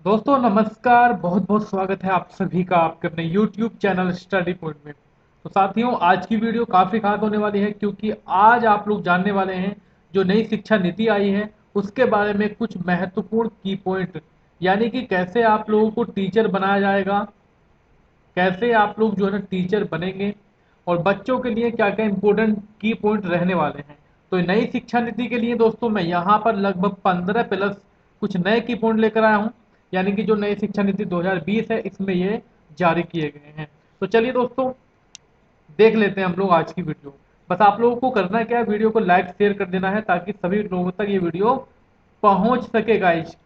दोस्तों नमस्कार। बहुत बहुत स्वागत है आप सभी का आपके अपने YouTube चैनल स्टडी पॉइंट में। तो साथियों, आज की वीडियो काफ़ी खास होने वाली है क्योंकि आज आप लोग जानने वाले हैं जो नई शिक्षा नीति आई है उसके बारे में कुछ महत्वपूर्ण की पॉइंट, यानी कि कैसे आप लोगों को टीचर बनाया जाएगा, कैसे आप लोग जो है ना टीचर बनेंगे और बच्चों के लिए क्या क्या इंपॉर्टेंट की पॉइंट रहने वाले हैं। तो नई शिक्षा नीति के लिए दोस्तों मैं यहाँ पर लगभग 15 प्लस कुछ नए की पॉइंट लेकर आया हूँ, यानी कि जो नई शिक्षा नीति 2020 है इसमें ये जारी किए गए हैं। तो चलिए दोस्तों, देख लेते हैं हम लोग आज की वीडियो। बस आप लोगों को करना क्या है, वीडियो को लाइक शेयर कर देना है ताकि सभी लोगों तक ये वीडियो पहुंच सके गाइस।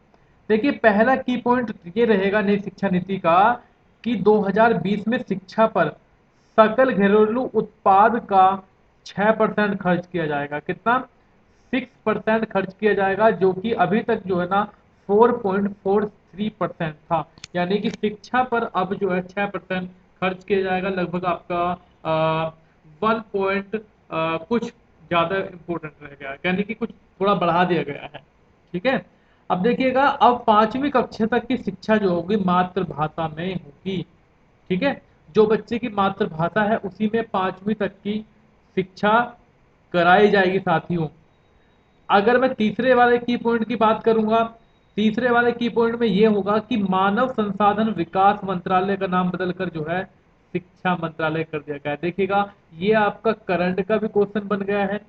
देखिए, पहला की पॉइंट ये रहेगा नई शिक्षा नीति का कि 2020 में शिक्षा पर सकल घरेलू उत्पाद का 6% खर्च किया जाएगा। कितना? 6% खर्च किया जाएगा, जो कि अभी तक जो है ना 4.43% था। यानी कि शिक्षा पर अब जो है 6% खर्च किया जाएगा, लगभग आपका 1 पॉइंट कुछ ज़्यादा इम्पोर्टेंट रह गया, यानी कि कुछ थोड़ा बढ़ा दिया गया है। ठीक है। अब देखिएगा, अब 5वीं कक्षा तक की शिक्षा जो होगी मातृभाषा में होगी। ठीक है। जो बच्चे की मातृभाषा है उसी में 5वीं तक की शिक्षा कराई जाएगी साथियों। अगर मैं तीसरे वाले की पॉइंट की बात करूंगा, तीसरे वाले की पॉइंट में ये होगा कि मानव संसाधन विकास मंत्रालय का नाम बदलकर जो है शिक्षा मंत्रालय कर दिया गया है। देखिएगा, ये आपका करंट का भी क्वेश्चन बन गया है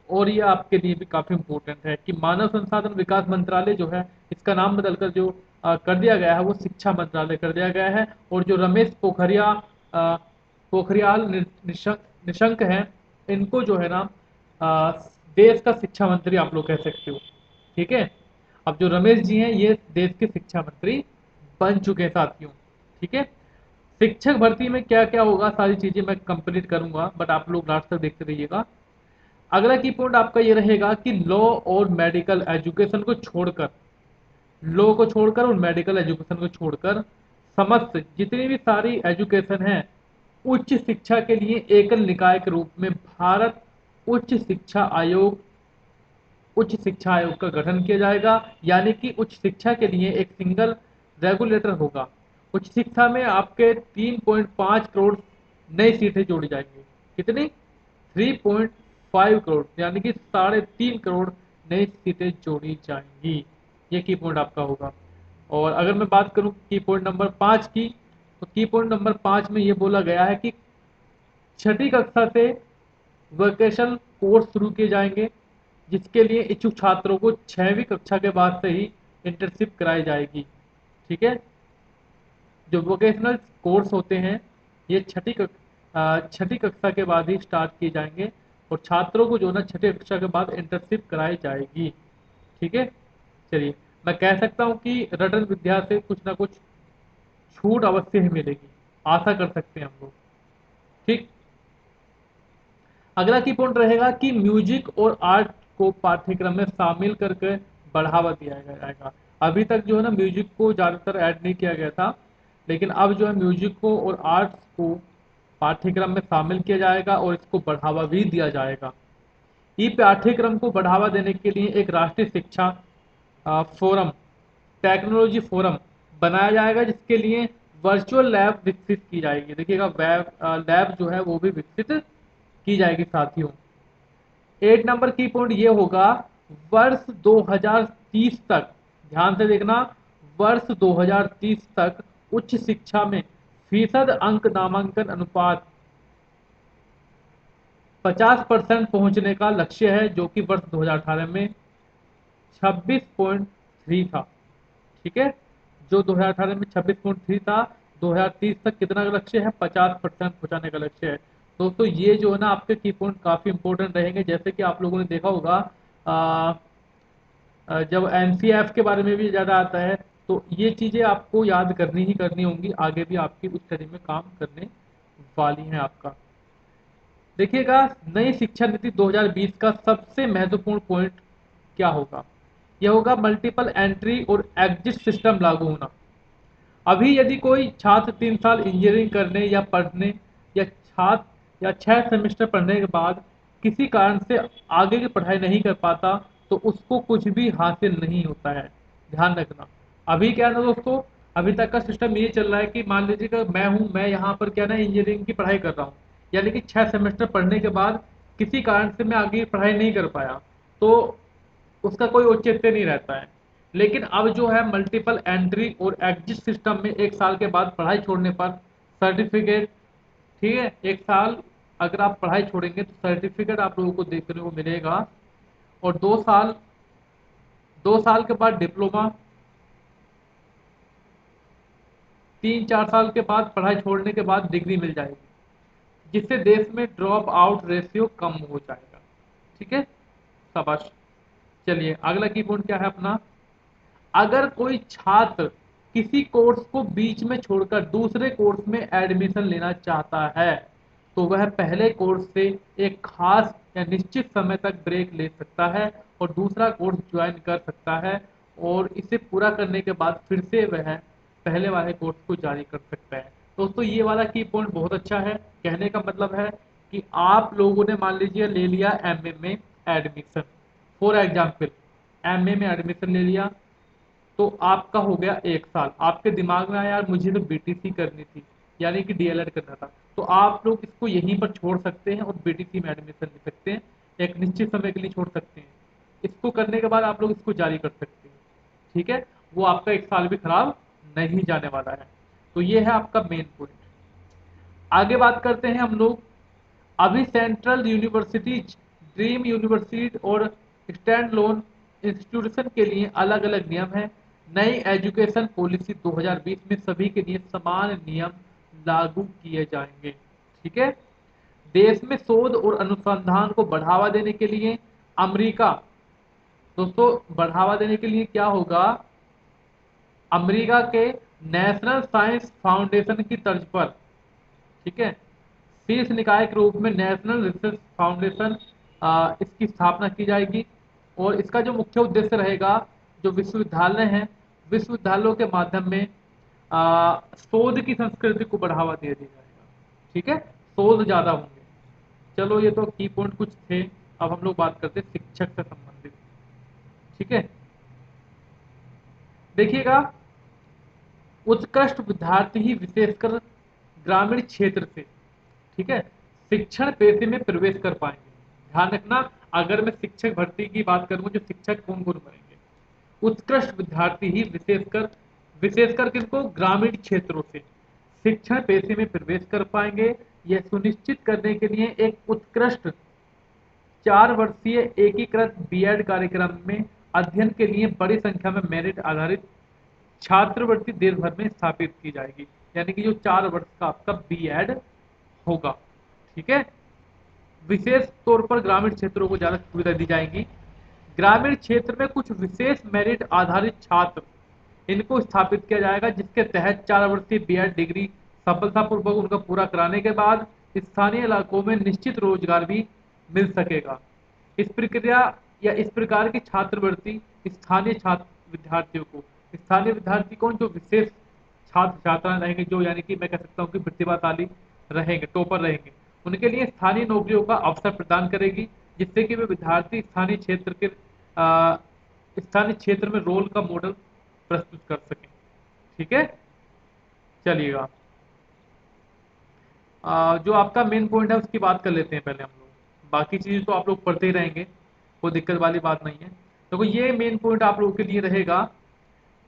और ये आपके लिए भी काफी इंपॉर्टेंट है कि मानव संसाधन विकास मंत्रालय जो है इसका नाम बदलकर जो कर दिया गया है वो शिक्षा मंत्रालय कर दिया गया है। और जो रमेश पोखरियाल निशंक निशंक हैं, इनको जो है ना अ, देश का शिक्षा मंत्री आप लोग कह सकते हो। ठीक है। अब जो रमेश जी हैं ये देश के शिक्षा मंत्री बन चुके हैं साथियों। ठीक है। शिक्षक भर्ती में क्या क्या होगा सारी चीजें मैं कंप्लीट करूंगा, बट आप लोग लास्ट तक देखते रहिएगा। अगला की पॉइंट आपका ये रहेगा कि लॉ और मेडिकल एजुकेशन को छोड़कर, लॉ को छोड़कर और मेडिकल एजुकेशन को छोड़कर समस्त जितनी भी सारी एजुकेशन है उच्च शिक्षा के लिए एकल निकाय के रूप में भारत उच्च शिक्षा आयोग, उच्च शिक्षा आयोग का गठन किया जाएगा। यानी कि उच्च शिक्षा के लिए एक सिंगल रेगुलेटर होगा। उच्च शिक्षा में आपके 3.5 करोड़ नई सीटें जोड़ी जाएंगी। कितनी? 3.5 करोड़, यानी कि 3.5 करोड़ नई सीटें जोड़ी जाएंगी। ये की पॉइंट आपका होगा। और अगर मैं बात करूं की पॉइंट नंबर 5 की, तो की पॉइंट नंबर 5 में ये बोला गया है कि छठी कक्षा से वोकेशनल कोर्स शुरू किए जाएंगे, जिसके लिए इच्छुक छात्रों को 6वीं कक्षा के बाद से ही इंटर्नशिप कराई जाएगी। ठीक है। जो वोकेशनल कोर्स होते हैं ये छठी कक्षा के बाद ही स्टार्ट किए जाएंगे और छात्रों को जो ना छठी कक्षा के बाद इंटर्नशिप कराई जाएगी। ठीक है। चलिए, मैं कह सकता हूँ कि रटन विद्या से कुछ ना कुछ छूट अवश्य ही मिलेगी, आशा कर सकते हैं हम लोग। ठीक। अगला की पॉइंट रहेगा कि म्यूजिक और आर्ट को पाठ्यक्रम में शामिल करके बढ़ावा दिया जाएगा। अभी तक जो है ना म्यूजिक को ज़्यादातर ऐड नहीं किया गया था, लेकिन अब जो है म्यूजिक को और आर्ट्स को पाठ्यक्रम में शामिल किया जाएगा और इसको बढ़ावा भी दिया जाएगा। ई पाठ्यक्रम को बढ़ावा देने के लिए एक राष्ट्रीय शिक्षा फोरम, टेक्नोलॉजी फोरम बनाया जाएगा, जिसके लिए वर्चुअल लैब विकसित की जाएगी। देखिएगा, वेब लैब जो है वो भी विकसित की जाएगी साथियों। 8 नंबर की पॉइंट ये होगा, वर्ष 2030 तक, ध्यान से देखना, वर्ष 2030 तक उच्च शिक्षा में फीसद अंक नामांकन अनुपात 50% पहुंचने का लक्ष्य है, जो कि वर्ष 2018 में 26.3 था। ठीक है। जो 2018 में 26.3 था, 2030 तक कितना का लक्ष्य है? 50% पहुंचाने का लक्ष्य है। दोस्तों, ये जो है ना आपके की पॉइंट काफी इंपॉर्टेंट रहेंगे। जैसे कि आप लोगों ने देखा होगा जब एनसीएफ के बारे में भी ज्यादा आता है, तो ये चीजें आपको याद करनी ही करनी होंगी, आगे भी आपकी उस स्टडी में काम करने वाली हैं आपका। देखिएगा, नई शिक्षा नीति 2020 का सबसे महत्वपूर्ण पॉइंट क्या होगा? यह होगा मल्टीपल एंट्री और एग्जिट सिस्टम लागू होना। अभी यदि कोई छात्र 3 साल इंजीनियरिंग करने या पढ़ने या छात्र या 6 सेमेस्टर पढ़ने के बाद किसी कारण से आगे की पढ़ाई नहीं कर पाता, तो उसको कुछ भी हासिल नहीं होता है। ध्यान रखना, अभी क्या है ना दोस्तों, अभी तक का सिस्टम ये चल रहा है कि मान लीजिए कि मैं यहाँ पर क्या ना इंजीनियरिंग की पढ़ाई कर रहा हूँ, यानी कि 6 सेमेस्टर पढ़ने के बाद किसी कारण से मैं आगे पढ़ाई नहीं कर पाया, तो उसका कोई औचित्य नहीं रहता है। लेकिन अब जो है मल्टीपल एंट्री और एग्जिट सिस्टम में 1 साल के बाद पढ़ाई छोड़ने पर सर्टिफिकेट, ठीक है, 1 साल अगर आप पढ़ाई छोड़ेंगे तो सर्टिफिकेट आप लोगों को देखने को मिलेगा। और 2 साल, 2 साल के बाद डिप्लोमा, 3-4 साल के बाद पढ़ाई छोड़ने के बाद डिग्री मिल जाएगी, जिससे देश में ड्रॉप आउट रेशियो कम हो जाएगा। ठीक है, शाबाश। चलिए अगला की पॉइंट क्या है अपना, अगर कोई छात्र किसी कोर्स को बीच में छोड़कर दूसरे कोर्स में एडमिशन लेना चाहता है तो वह पहले कोर्स से एक खास या निश्चित समय तक ब्रेक ले सकता है और दूसरा कोर्स ज्वाइन कर सकता है, और इसे पूरा करने के बाद फिर से वह पहले वाले कोर्स को जारी कर सकता है। दोस्तों ये वाला की पॉइंट बहुत अच्छा है। कहने का मतलब है कि आप लोगों ने मान लीजिए ले लिया एमए में एडमिशन, फॉर एग्जाम्पल एमए में एडमिशन ले लिया, तो आपका हो गया 1 साल, आपके दिमाग में आया यार मुझे तो बीटीसी करनी थी, यानी कि डीएलएड करना था, तो आप लोग इसको यहीं पर छोड़ सकते हैं और बीटीसी में एडमिशन ले सकते हैं, एक निश्चित समय के लिए छोड़ सकते हैं। इसको करने के बाद आप लोग इसको जारी कर सकते हैं। ठीक है, वो आपका 1 साल भी खराब नहीं जाने वाला है। तो ये है आपका मेन पॉइंट। आगे बात करते हैं हम लोग। अभी सेंट्रल यूनिवर्सिटीज, ड्रीम यूनिवर्सिटी और स्टैंड लोन इंस्टीट्यूशन के लिए अलग अलग नियम हैं। नई एजुकेशन पॉलिसी 2020 में सभी के लिए समान नियम लागू किए जाएंगे। ठीक है, देश में शोध और अनुसंधान को बढ़ावा देने के लिए अमेरिका, दोस्तों बढ़ावा देने के लिए क्या होगा, अमेरिका के नेशनल साइंस फाउंडेशन की तर्ज पर, ठीक है, शीर्ष निकाय के रूप में नेशनल रिसर्च फाउंडेशन इसकी स्थापना की जाएगी। और इसका जो मुख्य उद्देश्य रहेगा, जो विश्वविद्यालय हैं, विश्वविद्यालयों के माध्यम में शोध की संस्कृति को बढ़ावा दिया जाएगा। ठीक है, शोध ज्यादा होंगे। चलो ये तो की पॉइंट कुछ थे। अब हम लोग बात करते हैं शिक्षक से संबंधित। ठीक है, देखिएगा, उत्कृष्ट विद्यार्थी ही विशेषकर ग्रामीण क्षेत्र से, ठीक है, शिक्षण पेशे में प्रवेश कर पाएंगे। ध्यान रखना, अगर मैं शिक्षक भर्ती की बात करूं, जो शिक्षक कौन कौन बनेंगे, उत्कृष्ट विद्यार्थी ही विशेषकर, विशेषकर किनको, ग्रामीण क्षेत्रों से शिक्षण पेशे में प्रवेश कर पाएंगे। यह सुनिश्चित करने के लिए एक उत्कृष्ट 4 वर्षीय एकीकृत बीएड कार्यक्रम में अध्ययन के लिए बड़ी संख्या में मेरिट आधारित छात्रवृत्ति देश भर में स्थापित की जाएगी। यानी कि जो 4 वर्ष का आपका बीएड होगा। ठीक है, विशेष तौर पर ग्रामीण क्षेत्रों को ज्यादा सुविधा दी जाएगी। ग्रामीण क्षेत्र में कुछ विशेष मेरिट आधारित छात्र, इनको स्थापित किया जाएगा, जिसके तहत 4 वर्षीय बीएड डिग्री सफलतापूर्वक उनका पूरा कराने के बाद स्थानीय इलाकों में निश्चित रोजगार भी मिल सकेगा। इस प्रक्रिया या इस प्रकार की छात्रवृत्ति स्थानीय छात्र विद्यार्थियों को, स्थानीय विद्यार्थी कौन, जो विशेष छात्र छात्राएं रहेंगे, जो यानी कि मैं कह सकता हूँ कि प्रतिभाशाली रहेंगे, टॉपर रहेंगे, उनके लिए स्थानीय नौकरियों का अवसर प्रदान करेगी, जिससे कि वे विद्यार्थी स्थानीय क्षेत्र में रोल का मॉडल प्रस्तुत कर सकें। ठीक है, चलिएगा, जो आपका मेन पॉइंट है उसकी बात कर लेते हैं पहले हम लोग। बाकी चीजें तो आप लोग पढ़ते ही रहेंगे, कोई दिक्कत वाली बात नहीं है। देखो ये मेन पॉइंट आप लोगों के लिए रहेगा।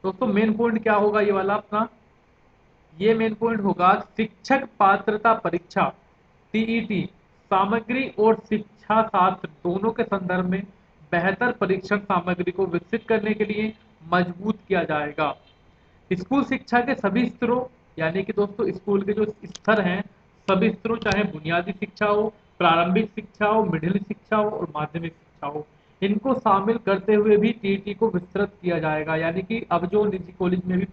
दोस्तों मेन पॉइंट क्या होगा ये वाला अपना, ये मेन पॉइंट होगा शिक्षक पात्रता परीक्षा, टीईटी, सामग्री और शिक्षा शास्त्र दोनों के संदर्भ में बेहतर परीक्षण सामग्री को विकसित करने के लिए मजबूत किया जाएगा। स्कूल शिक्षा के सभी स्तरों, यानी कि दोस्तों स्कूल के जो स्तर हैं, सभी स्तरों, चाहे बुनियादी शिक्षा हो, प्रारंभिक शिक्षा हो, मिडिल शिक्षा हो और माध्यमिक शिक्षा हो, इनको शामिल करते हुए भी टीटी को विस्तृत किया जाएगा। यानी कि अब जो निजी कॉलेज में भी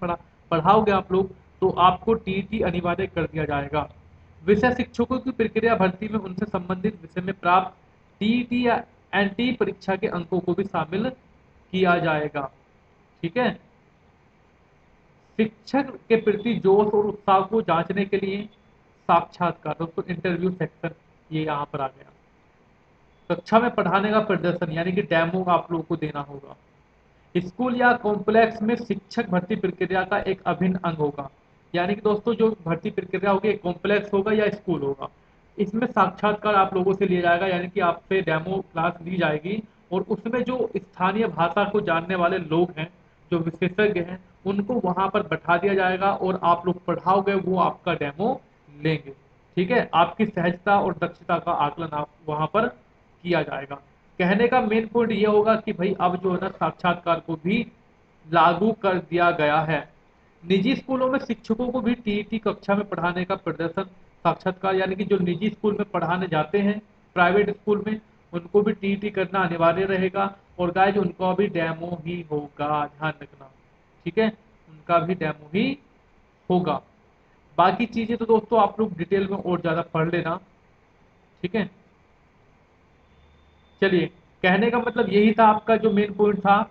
पढ़ाओगे आप लोग, तो आपको टीटी अनिवार्य कर दिया जाएगा। विषय शिक्षकों की प्रक्रिया भर्ती में उनसे संबंधित विषय में प्राप्त टीटी या एनटी परीक्षा के अंकों को भी शामिल किया जाएगा। ठीक है, शिक्षक के प्रति जोश और उत्साह को जांचने के लिए साक्षात्कार, दोस्तों इंटरव्यू सेक्शन ये यहाँ पर आ गया। कक्षा में पढ़ाने का प्रदर्शन, यानी कि डेमो आप लोगों को देना होगा। स्कूल या कॉम्प्लेक्स में शिक्षक भर्ती प्रक्रिया का एक अभिन्न अंग होगा। यानी कि दोस्तों जो भर्ती प्रक्रिया होगी एक कॉम्प्लेक्स होगा या स्कूल होगा। इसमें साक्षात्कार आप लोगों से लिया जाएगा, यानी कि आपसे डेमो क्लास ली जाएगी और उसमें जो स्थानीय भाषा को जानने वाले लोग हैं, जो विशेषज्ञ हैं, उनको वहां पर बैठा दिया जाएगा और आप लोग पढ़ाओगे, वो आपका डेमो लेंगे। ठीक है, आपकी सहजता और दक्षता का आकलन आप वहां पर किया जाएगा। कहने का मेन पॉइंट ये होगा कि भाई अब जो है ना साक्षात्कार को भी लागू कर दिया गया है। निजी स्कूलों में शिक्षकों को भी टीईटी कक्षा में पढ़ाने का प्रदर्शन साक्षात्कार, यानी कि जो निजी स्कूल में पढ़ाने जाते हैं प्राइवेट स्कूल में, उनको भी टीईटी करना अनिवार्य रहेगा। और गाइज उनका भी डेमो ही होगा, ध्यान रखना। ठीक है, उनका भी डेमो ही होगा। बाकी चीजें तो दोस्तों आप लोग डिटेल में और ज्यादा पढ़ लेना। ठीक है, चलिए, कहने का मतलब यही था, आपका जो मेन पॉइंट था,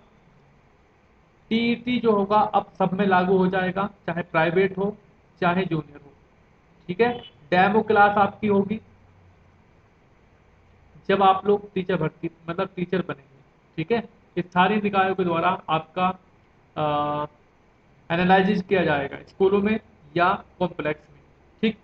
टीईटी जो होगा अब सब में लागू हो जाएगा, चाहे प्राइवेट हो चाहे जूनियर हो। ठीक है, डेमो क्लास आपकी होगी जब आप लोग टीचर भर्ती मतलब टीचर बनेंगे। ठीक है, स्थानीय निकायों के द्वारा आपका एनालिसिस किया जाएगा स्कूलों में या कॉम्प्लेक्स में। ठीक,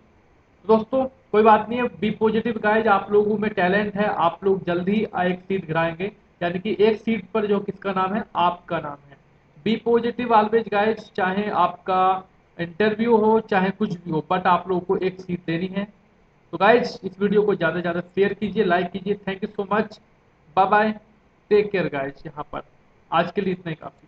दोस्तों कोई बात नहीं है, बी पॉजिटिव गाइज, आप लोगों में टैलेंट है, आप लोग जल्द ही एक सीट गिराएंगे। यानी कि एक सीट पर जो किसका नाम है, आपका नाम है। बी पॉजिटिव ऑलवेज गाइज, चाहे आपका इंटरव्यू हो चाहे कुछ भी हो, बट आप लोगों को एक सीट देनी है। तो गाइज इस वीडियो को ज़्यादा से ज़्यादा शेयर कीजिए, लाइक कीजिए। Thank you so much, bye bye, take care guys. यहाँ पर आज के लिए इतना ही काफ़ी।